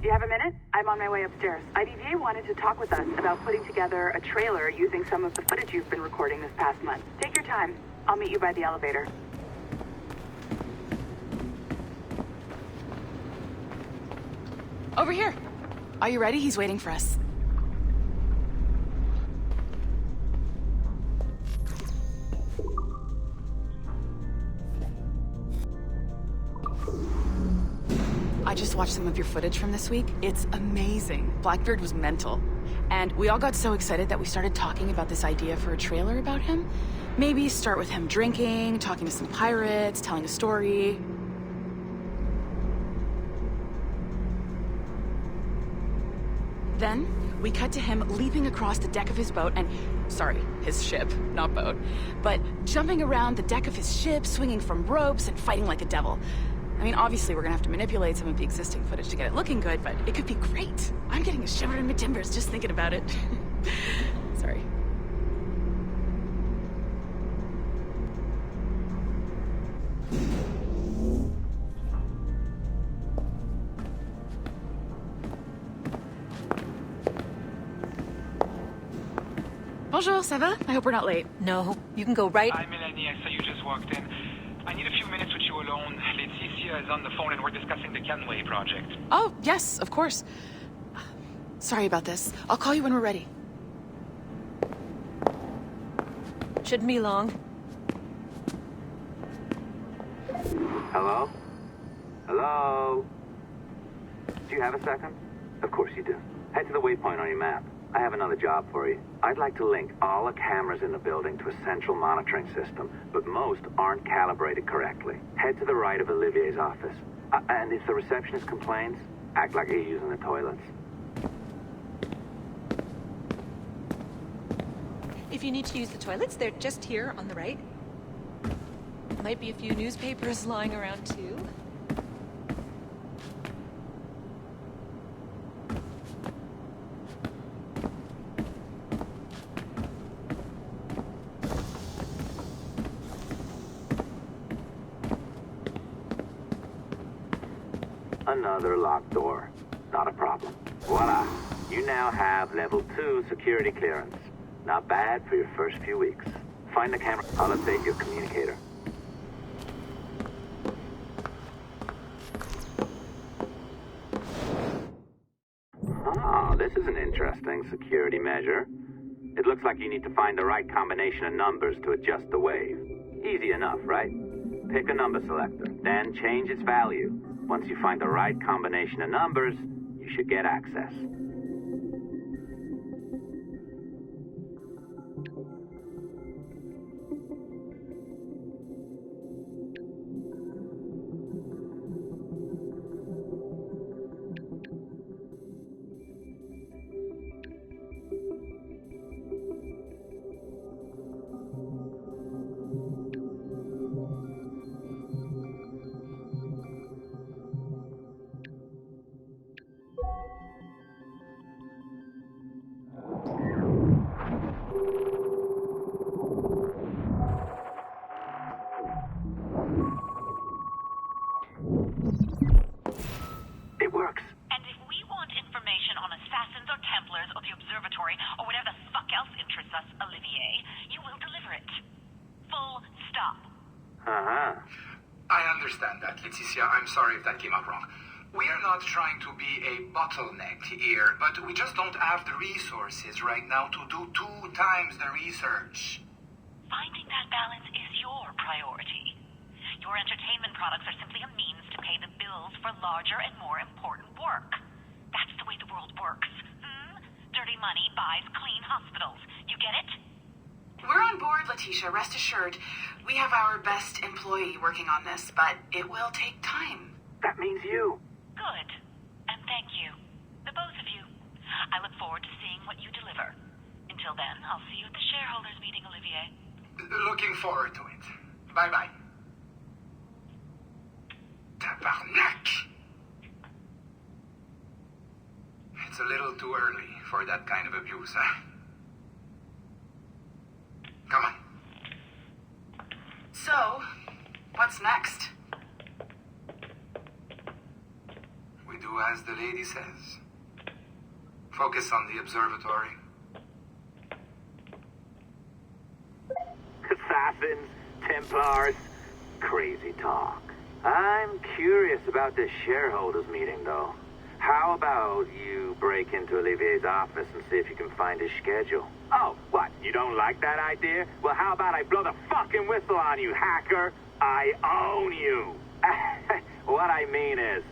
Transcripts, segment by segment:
Do you have a minute? I'm on my way upstairs. IDJ wanted to talk with us about putting together a trailer using some of the footage you've been recording this past month. Take your time. I'll meet you by the elevator. Over here. Are you ready? He's waiting for us. I just watched some of your footage from this week. It's amazing. Blackbeard was mental. And we all got so excited that we started talking about this idea for a trailer about him. Maybe start with him drinking, talking to some pirates, telling a story. Then, we cut to him leaping across the deck of his boat and... Sorry, his ship, not boat. But jumping around the deck of his ship, swinging from ropes, and fighting like a devil. I mean, obviously we're gonna have to manipulate some of the existing footage to get it looking good, but it could be great. I'm getting a shiver in my timbers just thinking about it. Sorry. Bonjour, ça va? I hope we're not late. No, you can go right... Hi, Melanie. I saw you just walked in. I need a few minutes with you alone. Laetitia is on the phone and we're discussing the Kenway project. Oh, yes, of course. Sorry about this. I'll call you when we're ready. Shouldn't be long. Hello? Hello? Do you have a second? Of course you do. Head to the waypoint on your map. I have another job for you. I'd like to link all the cameras in the building to a central monitoring system, but most aren't calibrated correctly. Head to the right of Olivier's office. And if the receptionist complains, act like you're using the toilets. If you need to use the toilets, they're just here on the right. Might be a few newspapers lying around too. Another locked door. Not a problem. Voila. You now have level 2 security clearance. Not bad for your first few weeks. Find the camera. I'll update your communicator. Oh, this is an interesting security measure. It looks like you need to find the right combination of numbers to adjust the wave. Easy enough, right? Pick a number selector, then change its value. Once you find the right combination of numbers, you should get access. It works. And if we want information on assassins or Templars or the observatory or whatever the fuck else interests us, Olivier, you will deliver it. Full stop. Uh-huh. I understand that, Laetitia. I'm sorry if that came out wrong. We are not trying to be a bottleneck here, but we just don't have the resources right now to do 2 times the research. Finding that balance is your priority. Your entertainment products are simply a means to pay the bills for larger and more important work. That's the way the world works. Dirty money buys clean hospitals. You get it? We're on board, Letitia, rest assured. We have our best employee working on this, but it will take time. That means you. Good. And thank you. The both of you. I look forward to seeing what you deliver. Until then, I'll see you at the shareholders meeting, Olivier. Looking forward to it. Bye-bye. Tabarnak! It's a little too early for that kind of abuse, huh? Come on. So, what's next? We do as the lady says. Focus on the observatory. Assassins, Templars, crazy talk. I'm curious about this shareholders meeting, though. How about you break into Olivier's office and see if you can find his schedule? Oh, what? You don't like that idea? Well, how about I blow the fucking whistle on you, hacker? I own you. What I mean is,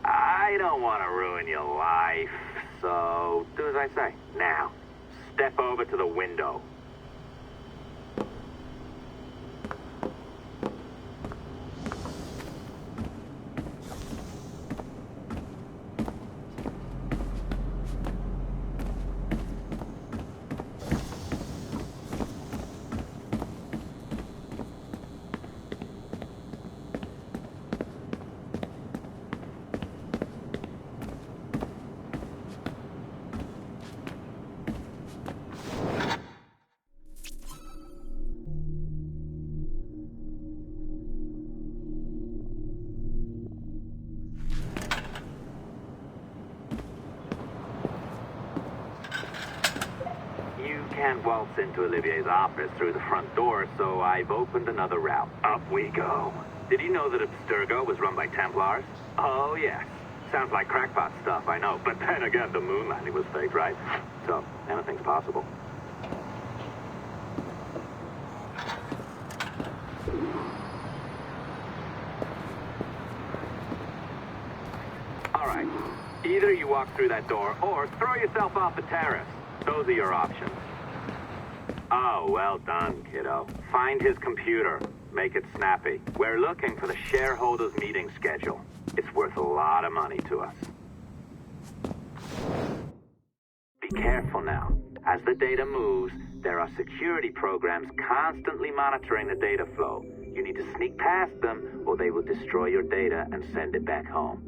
I don't want to ruin your life, so do as I say. Now, step over to the window. Can't waltz into Olivier's office through the front door, so I've opened another route. Up we go. Did you know that Abstergo was run by Templars? Oh, yes. Sounds like crackpot stuff, I know. But then again, the moon landing was fake, right? So, anything's possible. All right. Either you walk through that door, or throw yourself off the terrace. Those are your options. Oh, well done, kiddo. Find his computer. Make it snappy. We're looking for the shareholders meeting schedule. It's worth a lot of money to us. Be careful now. As the data moves, there are security programs constantly monitoring the data flow. You need to sneak past them, or they will destroy your data and send it back home.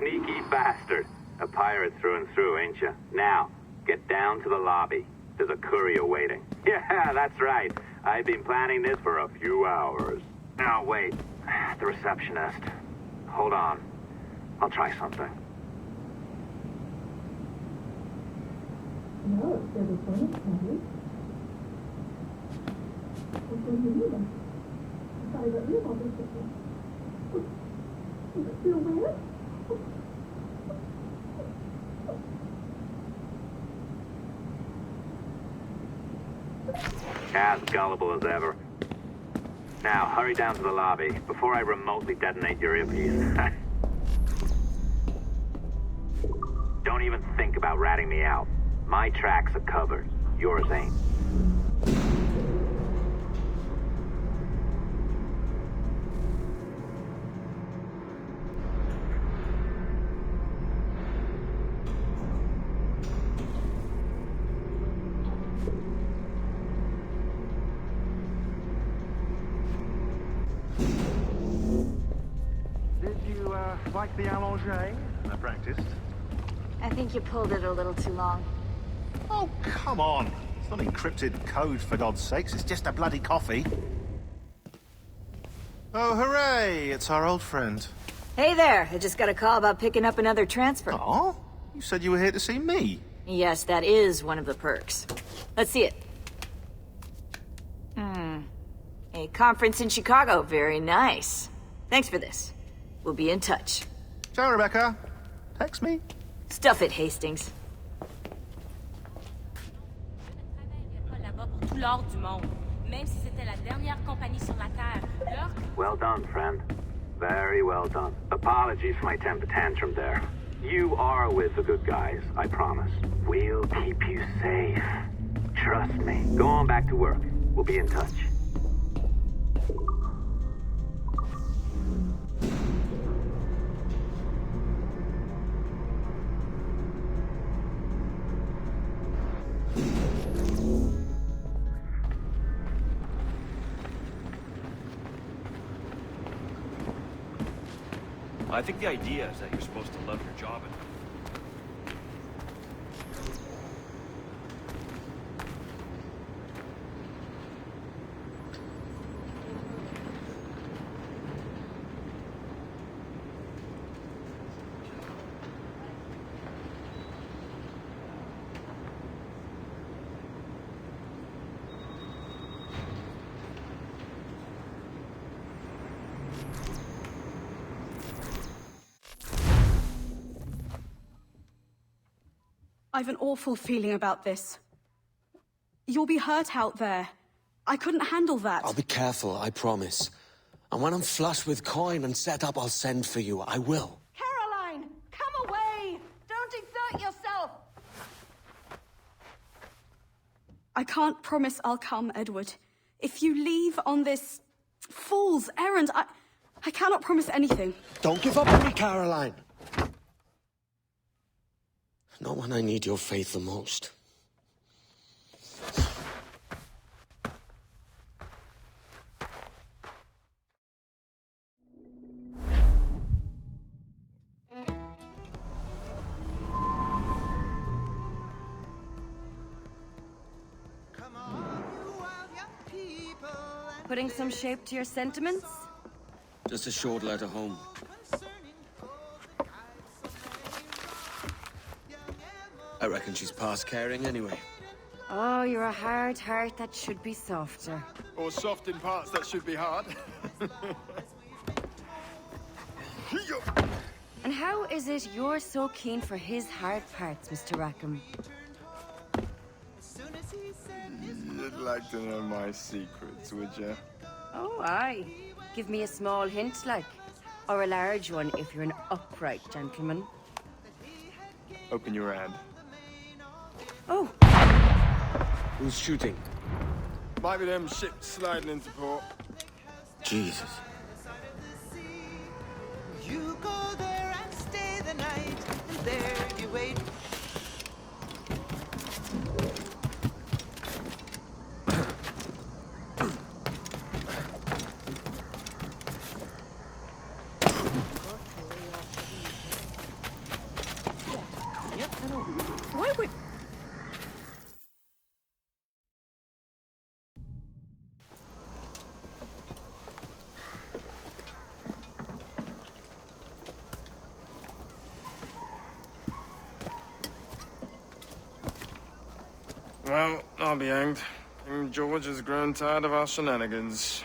sneaky bastard. A pirate through and through, ain't you? Now, get down to the lobby. There's a courier waiting. Yeah, that's right. I've been planning this for a few hours. Now, wait. The receptionist. Hold on. I'll try something. As gullible as ever. Now, hurry down to the lobby before I remotely detonate your earpiece. Don't even think about ratting me out. My tracks are covered. Yours ain't. Did you, like the allongé? I practiced. I think you pulled it a little too long. Oh, come on. It's not encrypted code, for God's sakes. It's just a bloody coffee. Oh, hooray! It's our old friend. Hey there! I just got a call about picking up another transfer. Oh? You said you were here to see me. Yes, that is one of the perks. Let's see it. A conference in Chicago. Very nice. Thanks for this. We'll be in touch. Ciao, Rebecca. Text me. Stuff it, Hastings. Well done, friend. Very well done. Apologies for my temper tantrum there. You are with the good guys, I promise. We'll keep you safe. Trust me. Go on back to work. We'll be in touch. I think the idea is that you're supposed to love your job and... I've an awful feeling about this. You'll be hurt out there. I couldn't handle that. I'll be careful, I promise. And when I'm flush with coin and set up, I'll send for you. I will. Caroline! Come away! Don't exert yourself! I can't promise I'll come, Edward. If you leave on this fool's errand, I cannot promise anything. Don't give up on me, Caroline! Not when I need your faith the most. Putting some shape to your sentiments? Just a short letter home. I reckon she's past caring anyway. Oh, you're a hard heart that should be softer. Or soft in parts that should be hard. And how is it you're so keen for his hard parts, Mr. Rackham? You'd like to know my secrets, would you? Oh, aye. Give me a small hint, like. Or a large one, if you're an upright gentleman. Open your hand. Oh. Who's shooting? Might be them ships sliding into port. Jesus. You go there and stay the night, and there you wait. Well, I'll be hanged. King George has grown tired of our shenanigans.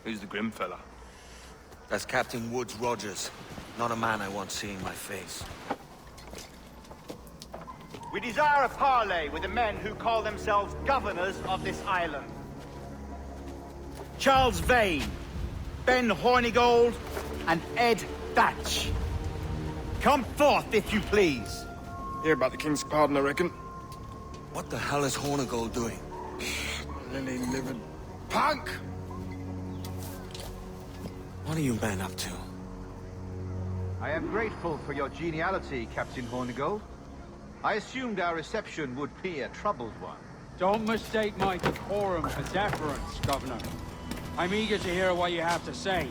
Who's the grim fella? That's Captain Woods Rogers. Not a man I want seeing my face. We desire a parley with the men who call themselves governors of this island. Charles Vane, Ben Hornigold, and Ed Thatch. Come forth, if you please. Hear about the king's pardon, I reckon. What the hell is Hornigold doing? Lily-livered punk! What are you men up to? I am grateful for your geniality, Captain Hornigold. I assumed our reception would be a troubled one. Don't mistake my decorum for deference, Governor. I'm eager to hear what you have to say,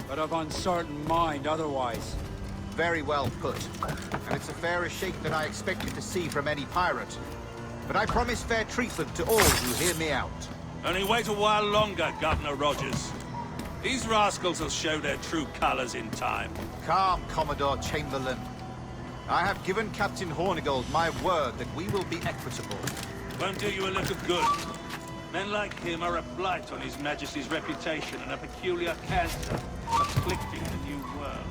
but of uncertain mind otherwise. Very well put. And it's a fairer shake than I expected to see from any pirate. But I promise fair treatment to all who hear me out. Only wait a while longer, Governor Rogers. These rascals will show their true colors in time. Calm, Commodore Chamberlain. I have given Captain Hornigold my word that we will be equitable. Won't do you a lick of good. Men like him are a blight on His Majesty's reputation and a peculiar cancer afflicting the New World.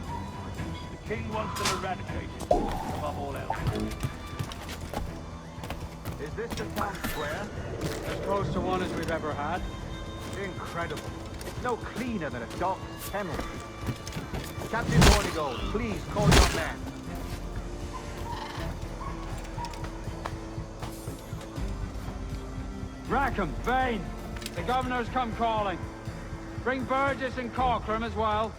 The King wants them eradicated, above all else. Is this the town square? As close to one as we've ever had. Incredible. It's no cleaner than a dock's kennel. Captain Hornigold, please call your men. Rackham, Vane! The Governor's come calling. Bring Burgess and Corcoran as well.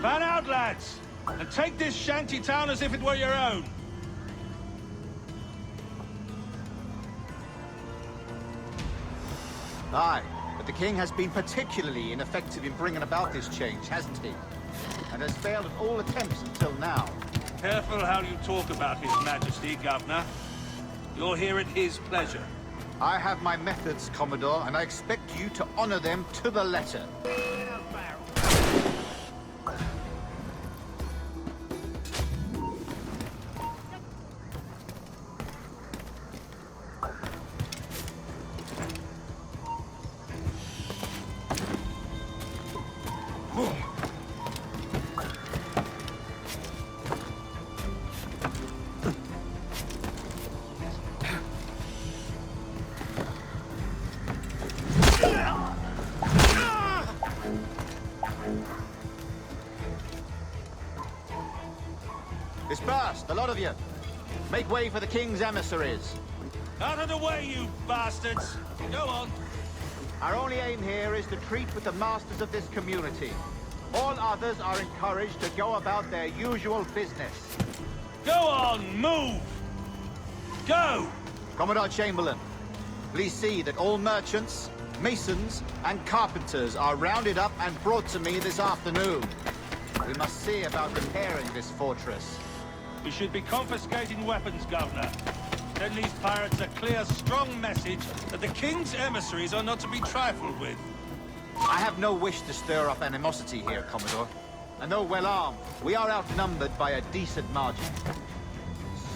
Fan out, lads! And take this shanty town as if it were your own! Aye, but the king has been particularly ineffective in bringing about this change, hasn't he? And has failed at all attempts until now. Careful how you talk about His Majesty, Governor. You're here at his pleasure. I have my methods, Commodore, and I expect you to honor them to the letter. Disperse, the lot of you. Make way for the king's emissaries. Out of the way, you bastards! Go on. Our only aim here is to treat with the masters of this community. All others are encouraged to go about their usual business. Go on, move! Go! Commodore Chamberlain, please see that all merchants, masons, and carpenters are rounded up and brought to me this afternoon. We must see about repairing this fortress. We should be confiscating weapons, Governor. Send these pirates a clear, strong message that the King's emissaries are not to be trifled with. I have no wish to stir up animosity here, Commodore. And though well armed, we are outnumbered by a decent margin.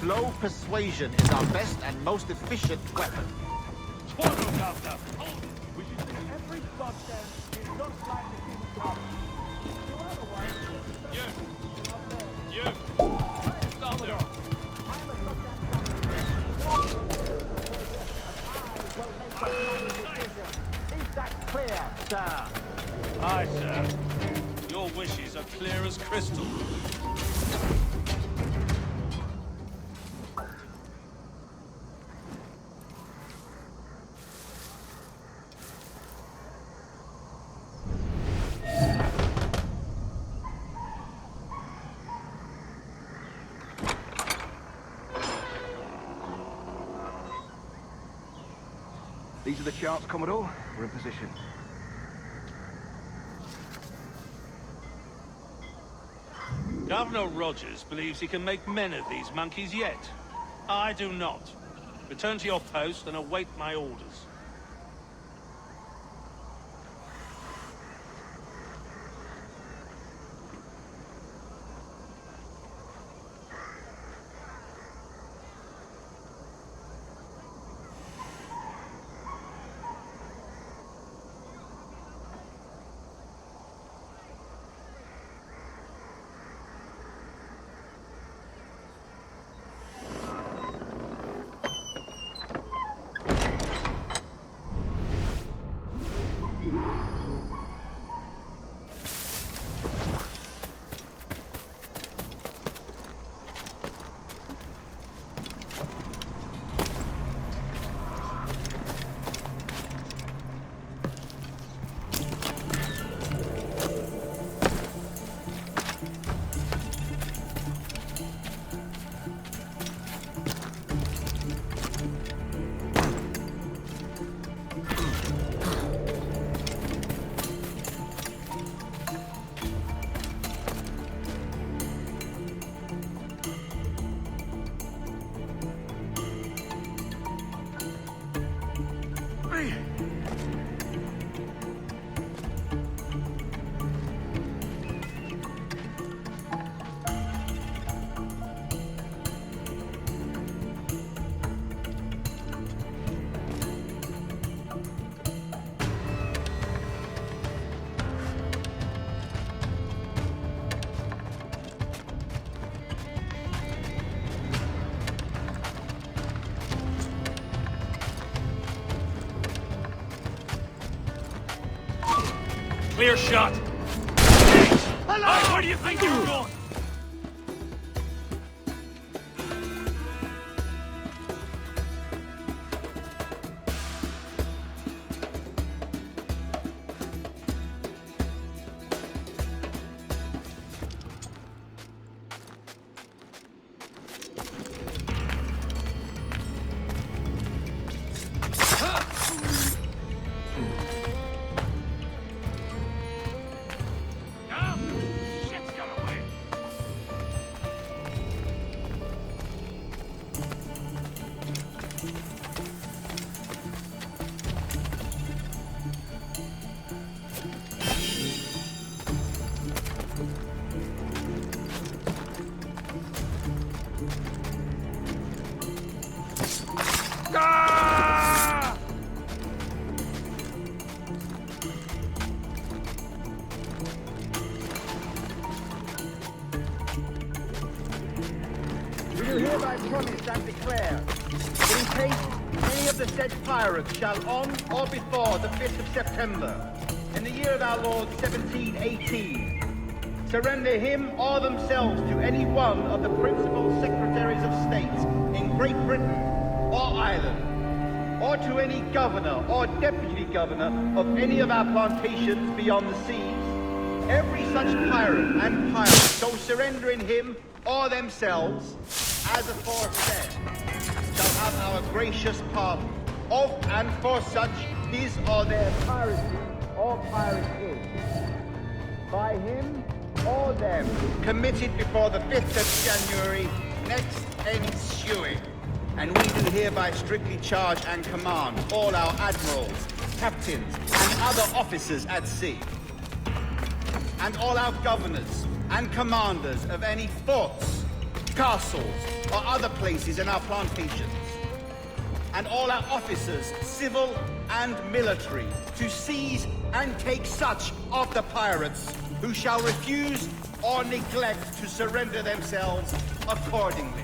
Slow persuasion is our best and most efficient weapon. Twaddle, Governor! We should do every goddamn thing just like the King's governor. You! Stop there! Is that clear, sir? Aye, sir. Your wishes are clear as crystal. These are the charts, Commodore. We're in position. Governor Rogers believes he can make men of these monkeys yet. I do not. Return to your post and await my orders. Clear shot! Hello! Where do you think you're going? Pirates shall on or before the 5th of September, in the year of our Lord 1718, surrender him or themselves to any one of the principal secretaries of state in Great Britain or Ireland, or to any governor or deputy governor of any of our plantations beyond the seas, every such pirate and pirate so surrendering him or themselves, as aforesaid, shall have our gracious pardon. Of and for such his or their piracy or piracy, by him or them, committed before the 5th of January next ensuing. And we do hereby strictly charge and command all our admirals, captains, and other officers at sea, and all our governors and commanders of any forts, castles, or other places in our plantations, and all our officers, civil and military, to seize and take such of the pirates who shall refuse or neglect to surrender themselves accordingly.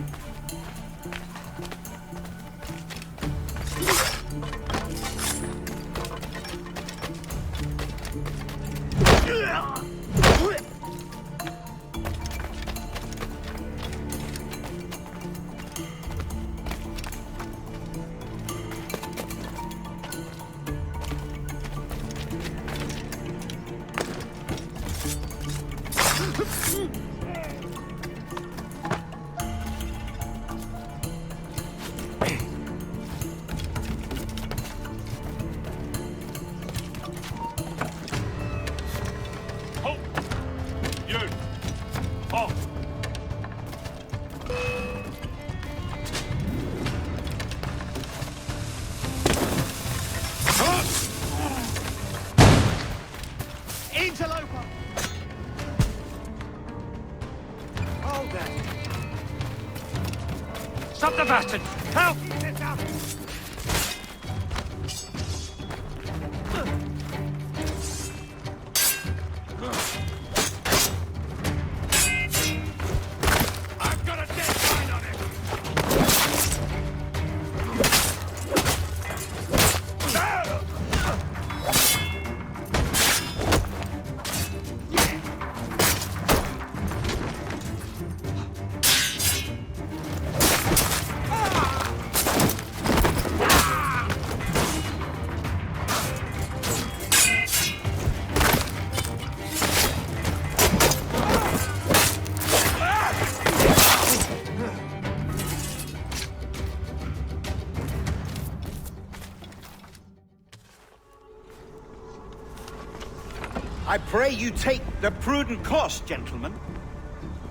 interloper! Hold there. Stop the bastard! Help! Get up! I've got a dead line on him! I pray you take the prudent course, gentlemen,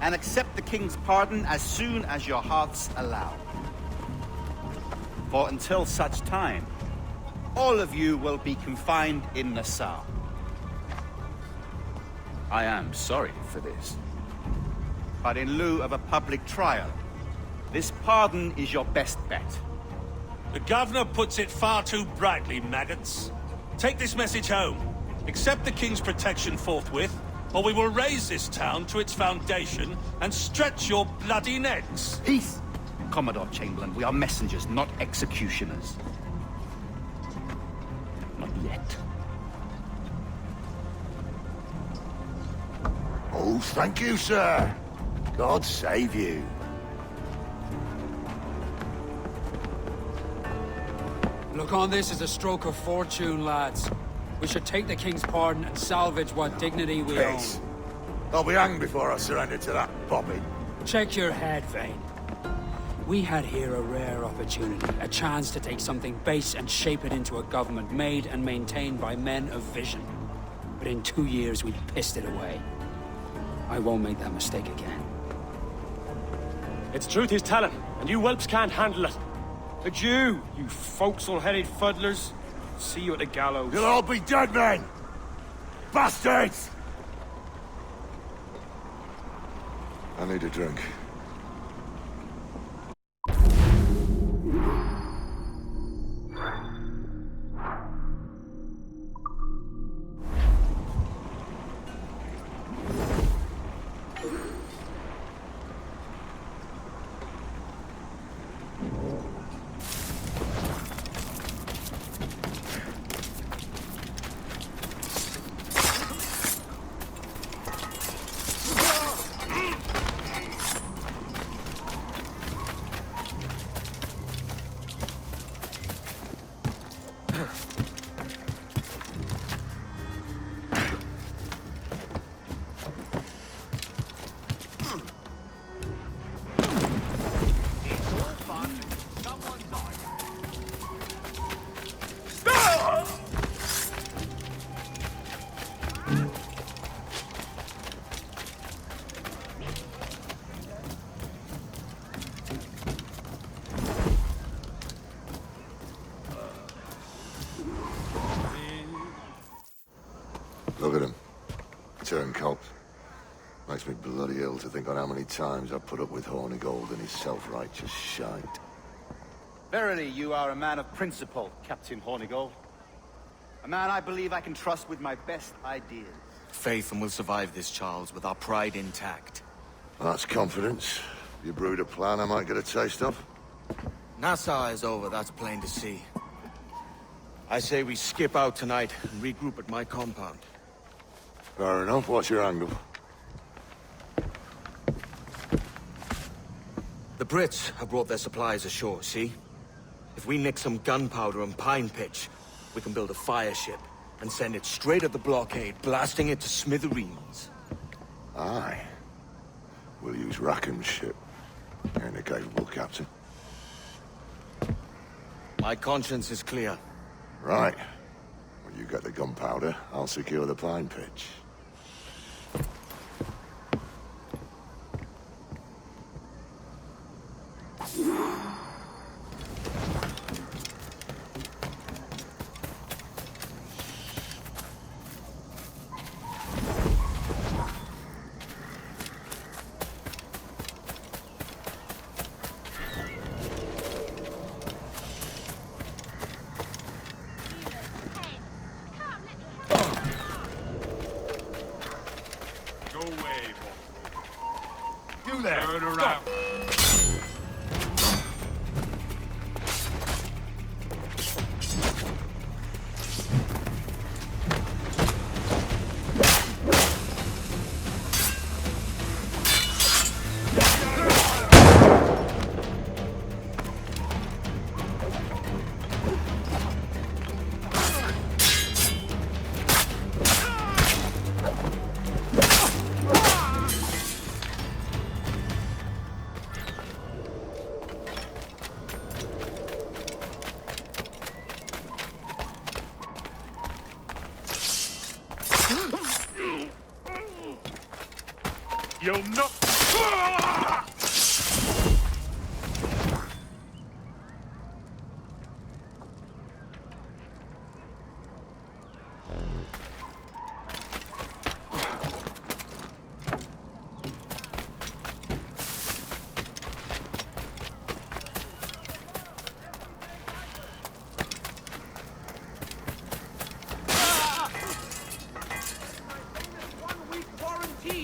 and accept the king's pardon as soon as your hearts allow. For until such time, all of you will be confined in Nassau. I am sorry for this, but in lieu of a public trial, this pardon is your best bet. The governor puts it far too brightly, maggots. Take this message home. Accept the king's protection forthwith, or we will raise this town to its foundation and stretch your bloody necks. Peace! Commodore Chamberlain, we are messengers, not executioners. Not yet. Oh, thank you, sir. God save you. Look on this as a stroke of fortune, lads. We should take the king's pardon and salvage what dignity we Peace. own. I'll be hanged before I surrender to that bobby. Check your head, Vane. We had here a rare opportunity, a chance to take something base and shape it into a government made and maintained by men of vision. But in 2 years, we pissed it away. I won't make that mistake again. It's truth he's telling, and you whelps can't handle it. Adieu, you forecastle-headed fuddlers. See you at the gallows. You'll all be dead men! Bastards! I need a drink. Look at him. Turncoat. Makes me bloody ill to think on how many times I've put up with Hornigold and his self-righteous shite. Verily, you are a man of principle, Captain Hornigold. A man I believe I can trust with my best ideas. Faith, and we'll survive this, Charles, with our pride intact. That's confidence. You brewed a plan I might get a taste of? Nassau is over, that's plain to see. I say we skip out tonight and regroup at my compound. Fair enough. What's your angle? The Brits have brought their supplies ashore, see? If we nick some gunpowder and pine pitch, we can build a fire ship and send it straight at the blockade, blasting it to smithereens. Aye. We'll use Rackham's ship. Ain't a capable captain. My conscience is clear. Right. Well, you get the gunpowder, I'll secure the pine pitch. there! Turn around. You'll not...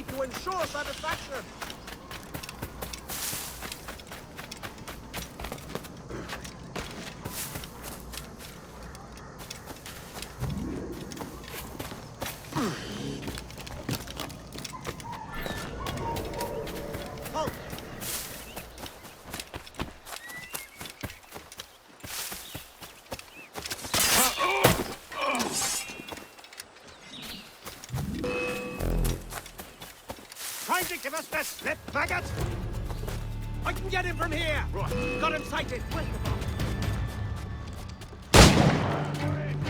To ensure satisfaction. Trying to give us the slip, maggot? I can get him from here! Right. Got him sighted!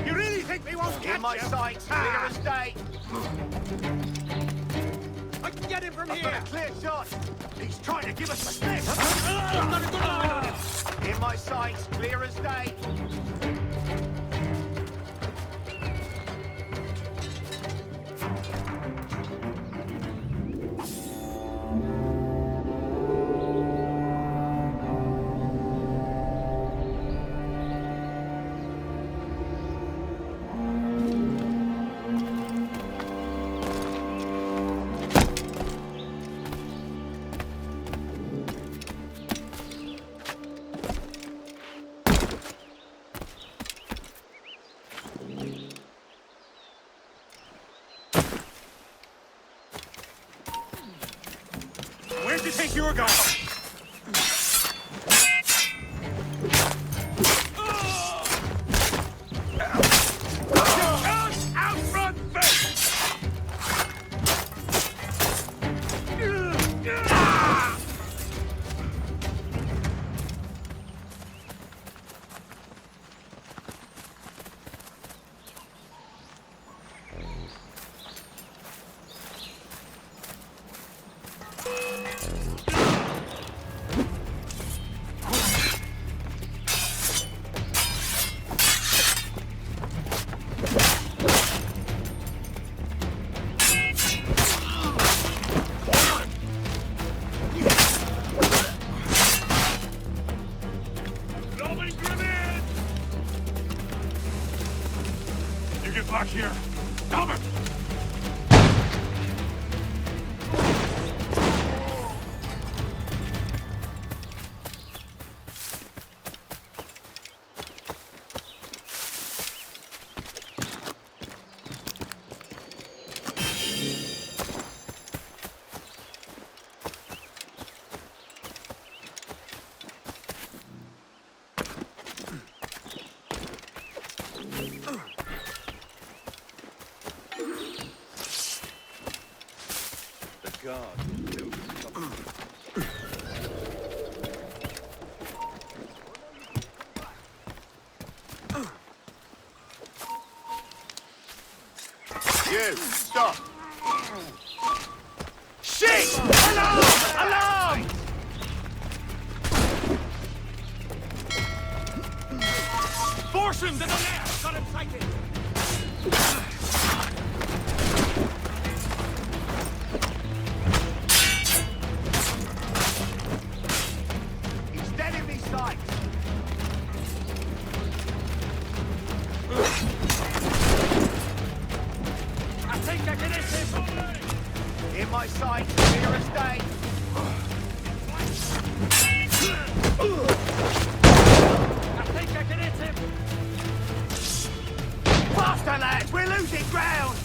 You really think we won't catch him? In my sights, clear as day! I can get him from here! Got a clear shot! He's trying to give us the slip! I've got a good line on him! In my sights, clear as day! Where'd you think you were going? Out front face! Back here! Stop it! You, stop! Shit! Alarm! Alarm! Force him to the left! Got him sighted! He's dead in these sights! I think I can hit him! In my sights, clear as day! think I can hit him! Faster, lads! We're losing ground!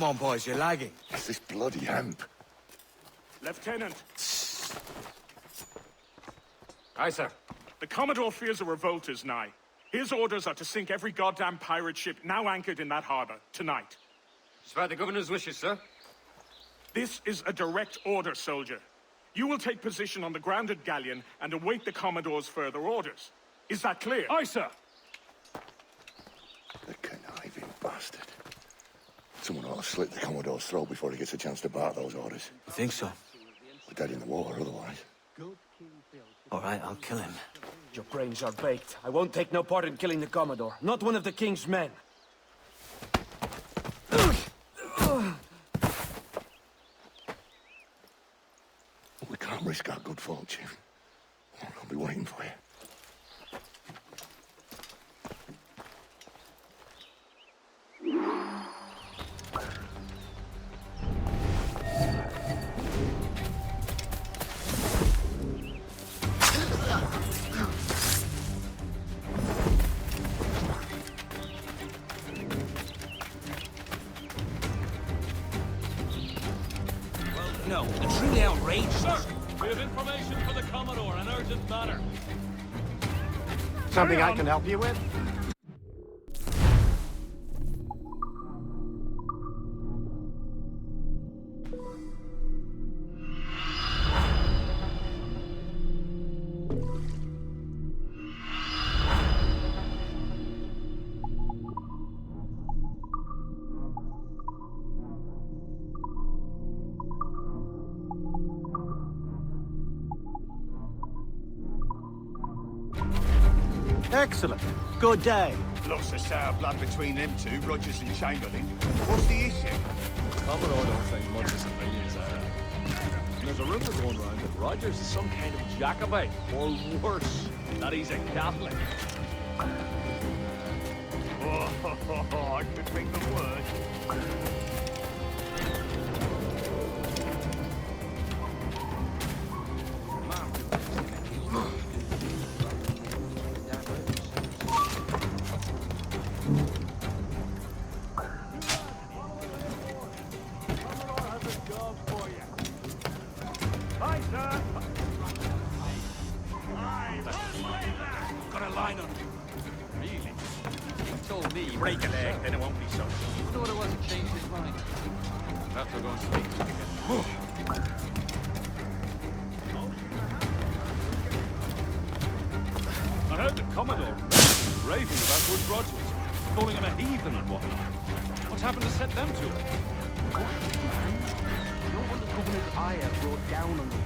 Come on, boys, you're lagging. It's this bloody hemp. Lieutenant! Aye, sir. The Commodore fears a revolt is nigh. His orders are to sink every goddamn pirate ship now anchored in that harbor, tonight. It's by the governor's wishes, sir. This is a direct order, soldier. You will take position on the grounded galleon and await the Commodore's further orders. Is that clear? Aye, sir. The conniving bastard. Someone ought to slit the Commodore's throat before he gets a chance to bark those orders. You think so? We're dead in the water otherwise. All right, I'll kill him. Your brains are baked. I won't take no part in killing the Commodore. Not one of the King's men. risk our good fortune. I'll be waiting for you. No, a truly outrageous. Sir, we have information for the Commodore, an urgent matter. Something I can help you with? Excellent. Good day. Lots of sour blood between them two, Rogers and Chamberlain. What's the issue? Commodore don't think much of civilians are. And there's a rumor going around that Rogers is some kind of Jacobite, or worse, that he's a Catholic. Oh, I could think the worst. Break a leg, then it won't be so. You know what it was that changed his mind? After going to sleep again. I heard the Commodore raving about Wood Rogers, calling him a heathen and whatnot. What happened to set them to it? No one the Governor's ire brought down on them.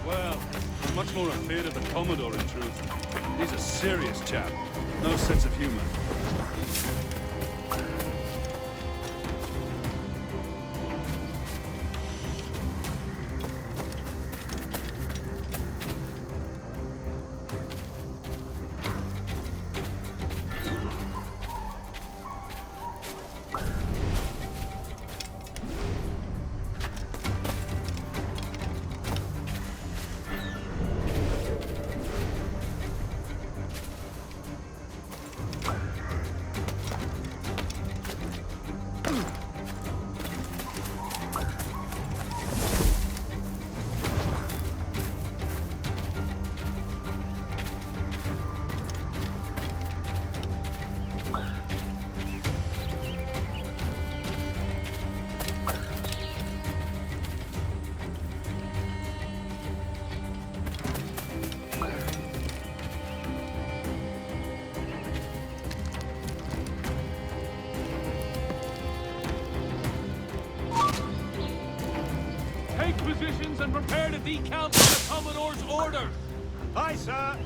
Well, I'm much more afraid of the Commodore, in truth. He's a serious chap. No sense of humor. Positions and prepare to decamp for the Commodore's orders. Aye, sir.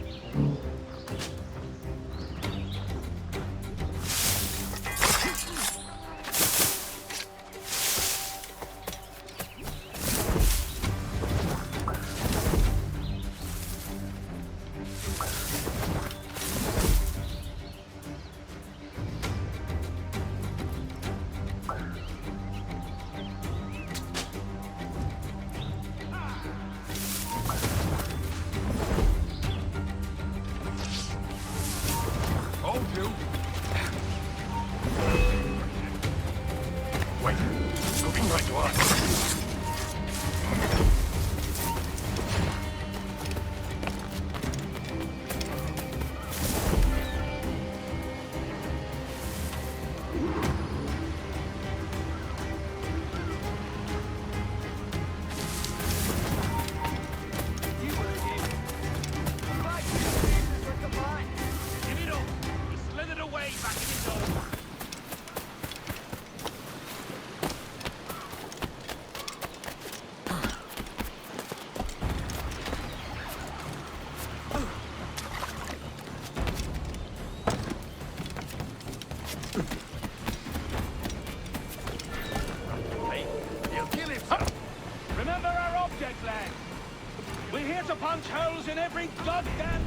We're here to punch holes in every goddamn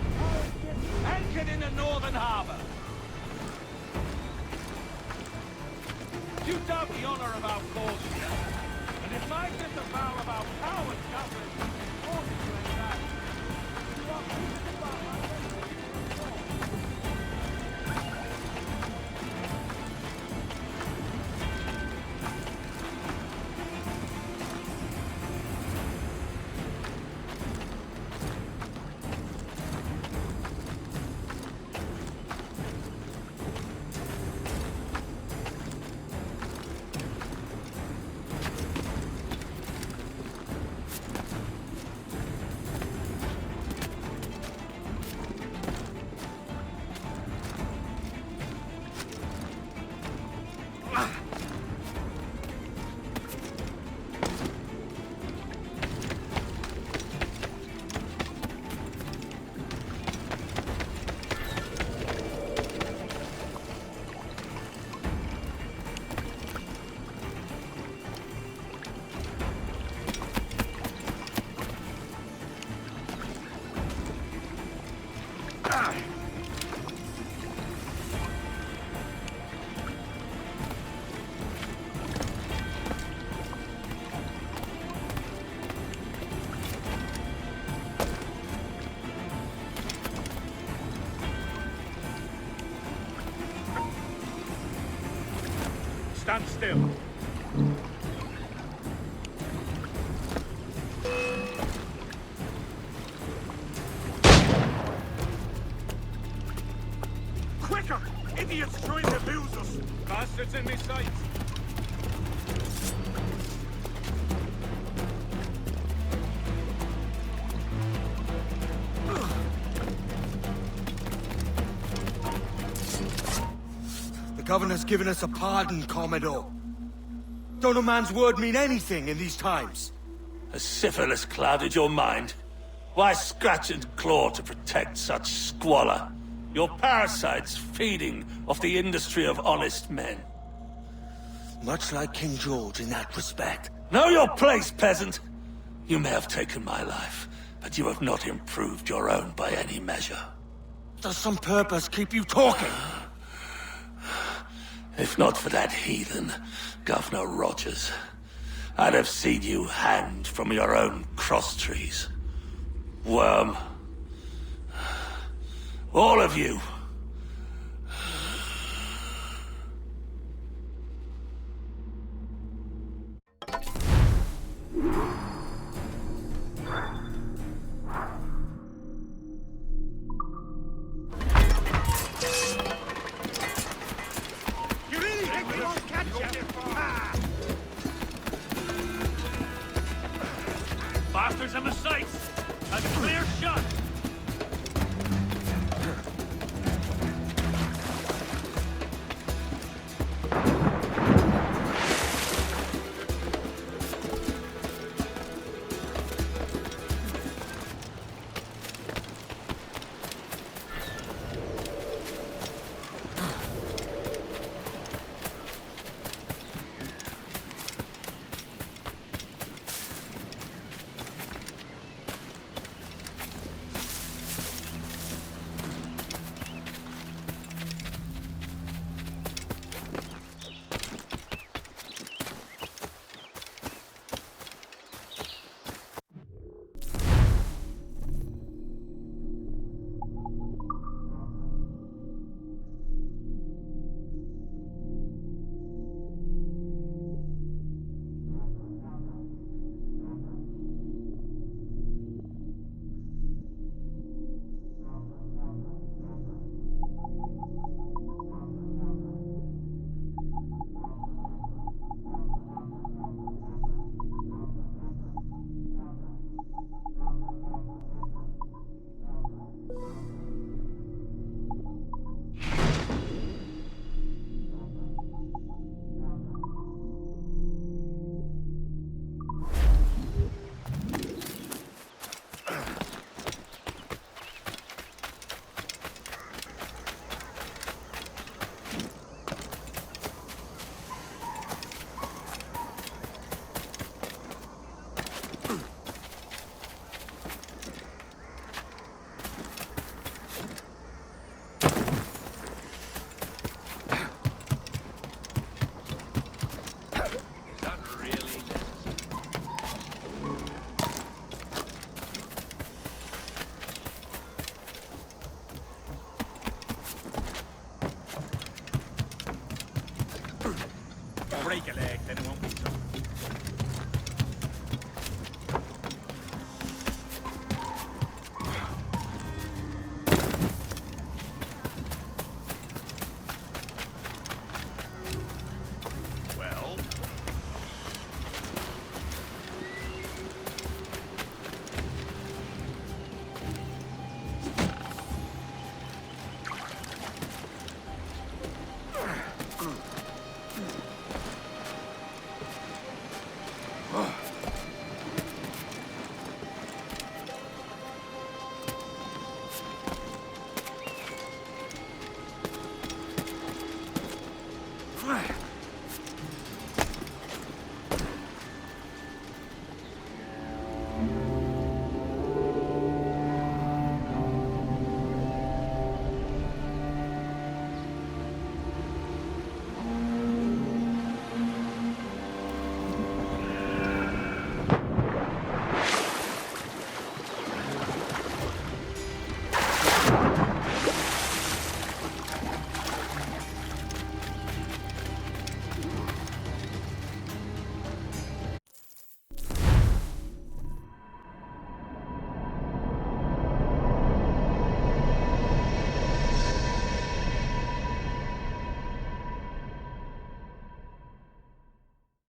ship anchored in the northern harbor. You doubt the honor of our cause here, and it might disavow of our coward government forced to attack. You are crucified by Stand still. Quicker! Idiots trying to lose us! Bastards in my sight! The Governor's given us a pardon, Commodore. Don't a man's word mean anything in these times? Has syphilis clouded your mind? Why scratch and claw to protect such squalor? Your parasites feeding off the industry of honest men. Much like King George in that respect. Know your place, peasant! You may have taken my life, but you have not improved your own by any measure. Does some purpose keep you talking? If not for that heathen, Governor Rogers, I'd have seen you hanged from your own cross trees. Worm. All of you